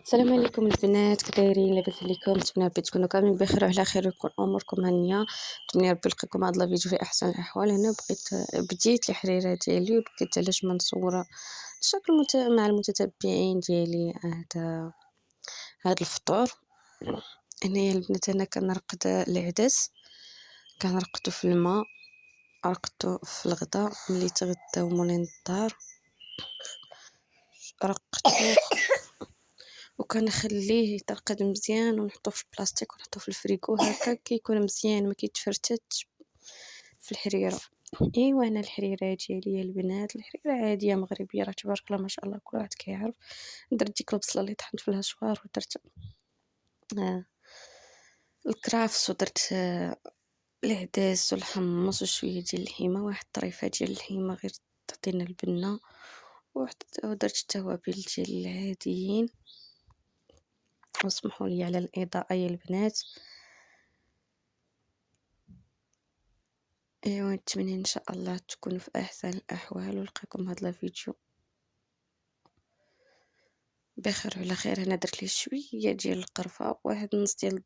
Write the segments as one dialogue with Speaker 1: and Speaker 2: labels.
Speaker 1: السلام عليكم البنات، كدايرين؟ لاباس عليكم؟ نتمنى ربي تكونوا كاملين بخير وعلى خير ويكون اموركم هانيه. نتمنى ربي يلقيكم هذا الفيديو في احسن الاحوال. هنا بديت الحريره ديالي وبقيت علاش ما نصوره شكل مع المتتبعين ديالي هذا الفطور. هنايا البنات انا كنرقد العدس، كنرقدو في الماء، رقدتو في الغداء. ملي تغداو مولين الدار رقدتو وكنخليه يترقد مزيان ونحطوه في البلاستيك ونحطوه في الفريغو. هكا كيكون مزيان ما كيتفرتتش في الحريره. ايوا انا الحريره ديالي البنات الحريره عاديه مغربيه، راه تبارك الله ما شاء الله كل واحد كيعرف. درت ديك البصله اللي طحنت فيها شوار، ودرت آه الكرافس، ودرت العدس والحمص وشويه ديال الحمى، واحد الطريفه ديال الحمى غير تعطينا البنه، ودرت التوابل ديال العاديين. واسمحوا لي على الاضاءه يا البنات. ايوا نتمنى ان شاء الله تكونوا في احسن الاحوال ولقاكم هذا الفيديو بخير وعلى خير. انا درت ليه شويه ديال القرفه، واحد نص ديال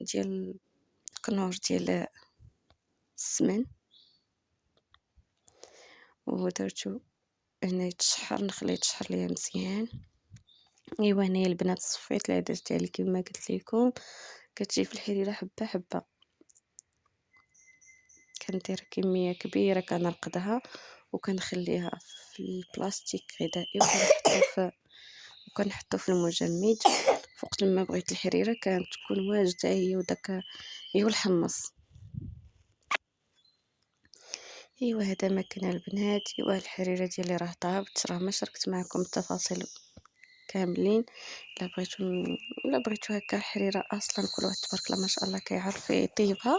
Speaker 1: ديال كنور ديال السمن، ودرتو هنا يتشحر، نخليه يتشحر ليا مزيان. ايوا هنايا البنات صفيت العدس ديالي كما قلت لكم. كتجي في الحريره حبه حبه، كندير كميه كبيره كنرقدها وكنخليها في البلاستيك غذائي وكنحطو في المجمد. وقت ما بغيت الحريره كانت تكون واجده هي وداك هي والحمص. ايوا هذا ما كان البنات. ايوا الحريره ديالي راه طابت، راه ما شاركت معكم التفاصيل كاملين. الا بغيتو هكا الحريره اصلا كل واحد تبارك الله ما شاء الله كيعرف يطيبها.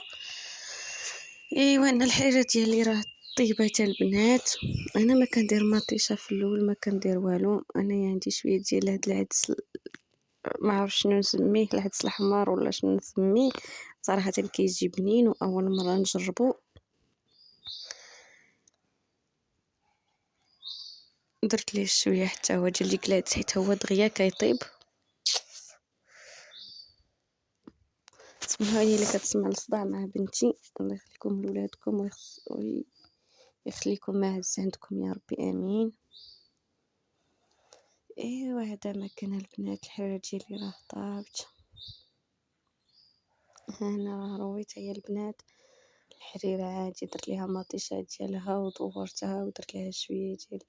Speaker 1: ايوا انا الحريره ديالي راه طيبات البنات. انا ما كندير مطيشه في الاول، ما كندير والو. انا عندي شويه ديال هاد العدس، ما عرفش شنو نسميه، العدس الاحمر ولا شنو نسميه صراحه، كيجي بنين واول مره نجربو. درت ليه شويه حتى هو ديال الكلات حيت هو دغيا كيطيب. اسمحوا لي اللي كتسمع الصداع مع بنتي، الله يخليكم لولادكم ويخليكم معز عندكم يا ربي امين. ايوا هذا ما كان البنات. الحريره ديالي راه طابت، انا راه رويتها يا البنات. الحريره عادي درت ليها مطيشه ديالها ودورتها، ودرت ليها شويه ديال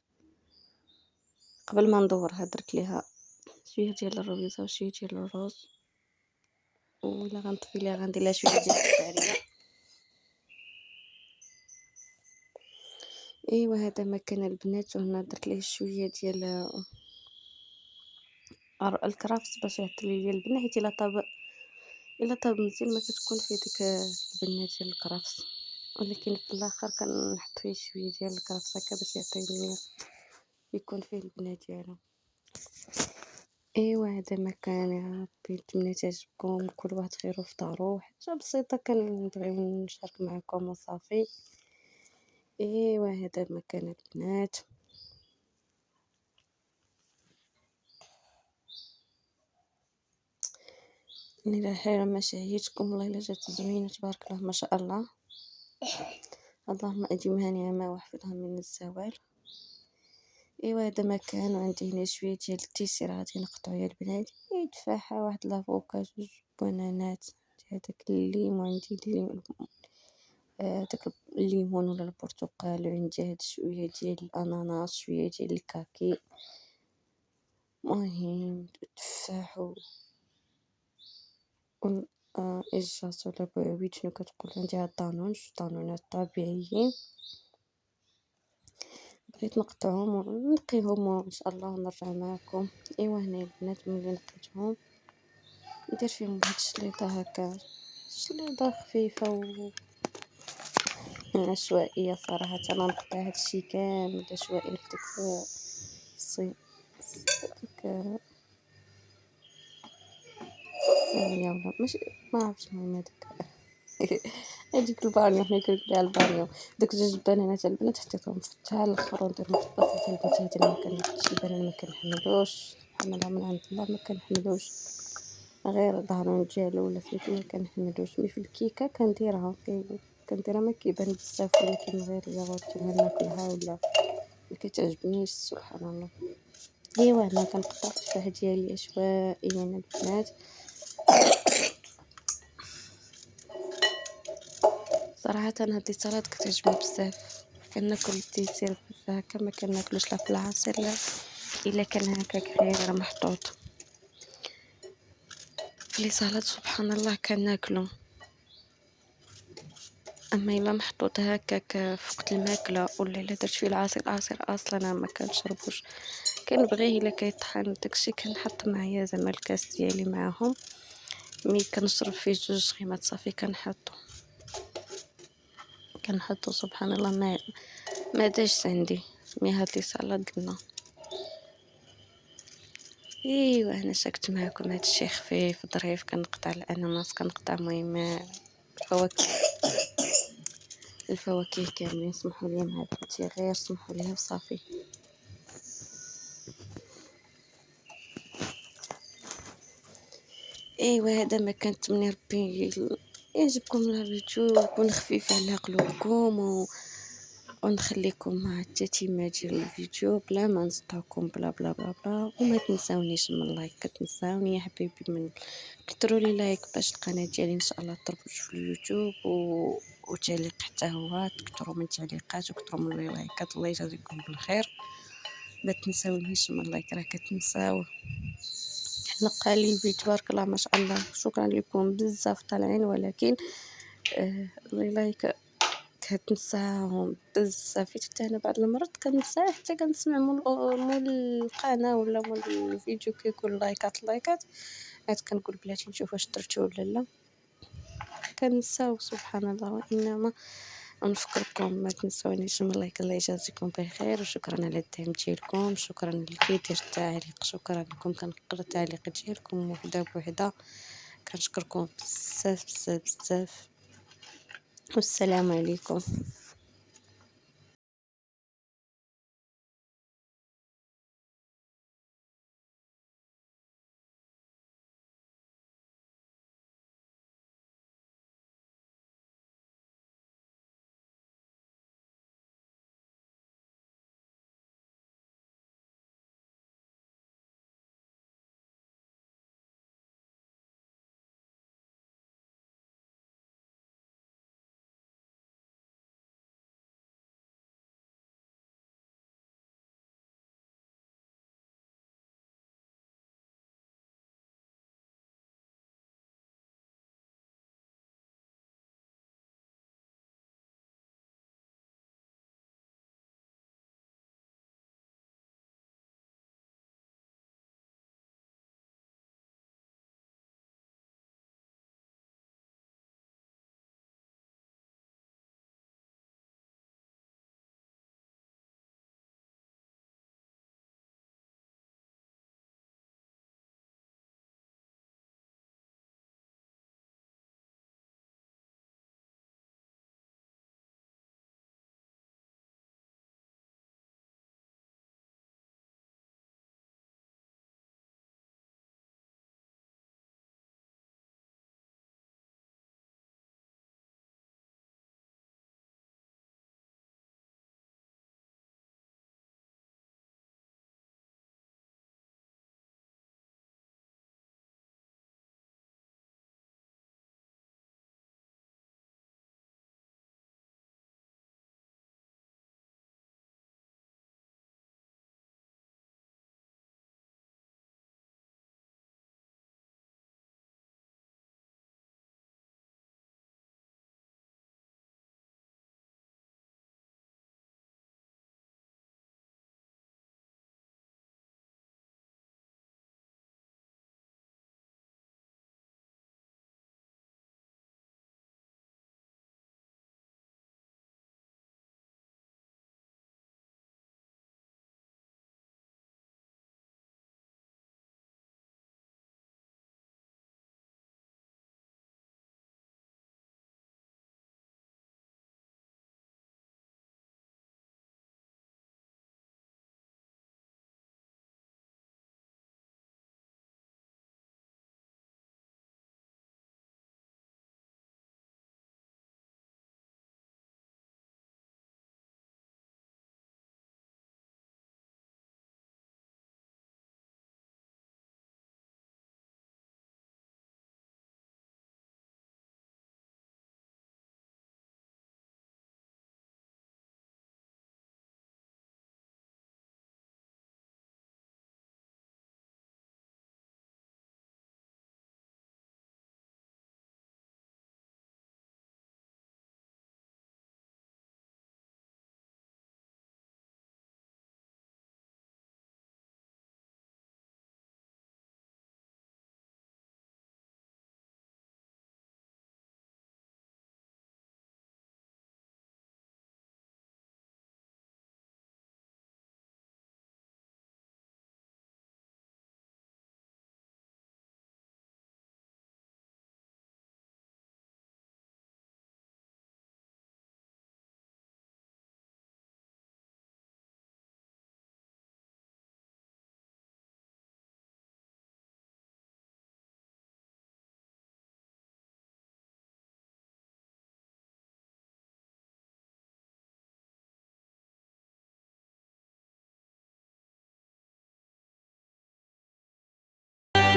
Speaker 1: قبل ما ندورها درت ليها شويه ديال الرويزه وشويه ديال الرز، ولا غنطفي ليها غندير لها شويه ديال الشعريه. ايوا هذا ما كان البنات. وهنا درت ليه شويه ديال الكرافس باش يعطي لي البنه، حيت الا طاب مزيان ما كتكون فيه ديك البنه ديال الكرافس، ولكن في الاخر كنحط فيه شويه ديال الكرافس هكا باش يعطيني يكون فيه البنه ديالو. ايوا هذا ما كان يا ربي. نتمنى تعجبكم، كل واحد خير في دارو، حاجه بسيطه كنبغيو نشارك معكم وصافي. ايوا هذا ما كان البنات. الا الحيرة ما شهيتكم والله الا جات زوينه تبارك الله ما شاء الله. اللهم اديمها نعمه واحفظها من الزوال. ايوا هذا ما كان. وعندي هنا شويه ديال التيسير غادي نقطعو يا البنات، تفاحه، واحد لافوكا، جوج بنانات، هذاك الليم، وعندي داك الليمون ولا البرتقال، وعندي هاد شويه ديال الاناناس، شويه ديال الكاكي، مهم التفاح إجاص ولا بعويد شنو كتقول. عندي هاد طانونات طبيعيين، بغيت نقطعهم ونقيهم وان شاء الله ونرجع معكم. ايوا هنا البنات ملي نقيتهم ندير فيهم واحد الشليطه هكا، شليطه خفيفه عشوائيه صراحه. انا نقطع هادشي كامل عشوائي في ديك الصي ديك الصينيه ولا ماشي، ما عرفتش المهم هذاك هذيك البانيو، حنا كنقول لها البانيو. داك جوج بنانات البنات حطيتهم في حتى الاخر، ونديرهم في الطاسه ديال البوتيه ديال المكان. شي بنان ما كنحملوش سبحان الله من عند الله ما كنحملوش، غير ضهرون ديالو ولا سميتو ما كنحملوش. مي في الكيكة كنديرها ما كيبان بزاف، ولكن غير إلا بغيت ناكلها ولا ما كتعجبنيش سبحان الله. إيوا هنا كنقطع التفاح ديالي عشوائيًا البنات. صراحةً هاد السلطة كتعجبني بزاف، كناكل الديسير هكا ما كناكلوش لا في العصير لا إلا كان هكاك غير محطوط في لي سالاد سبحان الله كناكلو. أما إلا محطوط هكاك في وقت الماكلة ولا إلا درت فيه العصير أصلا أنا ما كنشربوش، كنبغيه إلا كيطحن داكشي كنحط معايا زعما الكاس ديالي معاهم، مي كنشرب فيه 2 غيمات صافي كنحطو سبحان الله ما داجش عندي. مي هاد لي سالاد لا. ايوا انا شاركت معكم هاد الشي خفيف ظريف، كنقطع الاناناس، كنقطع المهم الفواكه كاملين. سمحوا لي مع بنتي، غير سمحوا ليها وصافي. ايوا هذا ما كنتمنى ربي يعجبكم الفيديو ويكون خفيف على قلوبكم ونخليكم مع التتمة ديال الفيديو بلا ما نصدعكم بلا بلا بلا بلا. وما تنساونيش من لايك، كتنساوني يا حبيبي من كثروا لي لايك باش القناه ديالي ان شاء الله تربج في اليوتيوب وتعليق حتى هو، تكثروا من التعليقات وكثروا من لي لايكات. الله يجازيكم بالخير. ما تنساونيش من لايك، راه كتنساو. نلقى لي الفيديو تبارك الله ما شاء الله. شكرا لكم بزاف طالعين، ولكن لي لايك كتنساهم بزاف. حتى انا بعض المرات كنساه، حتى كنسمع مول القناه ولا مول الفيديو كيقول لايكات عاد كنقول بلاتي نشوف واش درتو ولا لا، كنساو سبحان الله. وانما نفكركم ما تنسونيش من لايك. الله يجازيكم بخير، وشكرا على الدعم ديالكم. شكرا اللي كيدير التعليق، شكرا لكم. كنقرا التعليق ديالكم وحده بوحده. كنشكركم بزاف بزاف بزاف، والسلام عليكم.